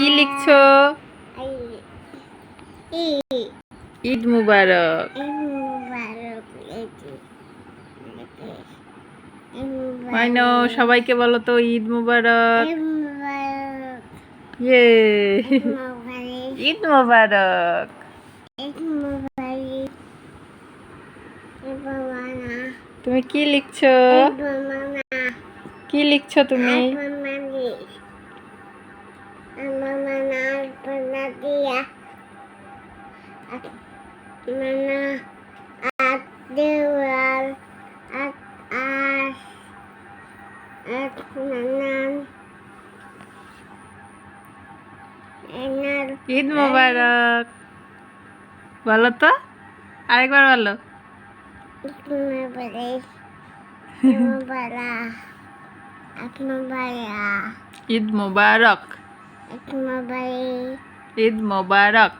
কি লিখছো? ঈদ মুবারক। মাইনো সবাইকে বলো তো ঈদ মুবারক। ইয়ে ঈদ মুবারক। তুমি কি লিখছো? কি লিখছো তুমি? ঈদ মুবারক বলো তো, আরেকবার বলো। ঈদ মুবারক। ঈদ মুবারক।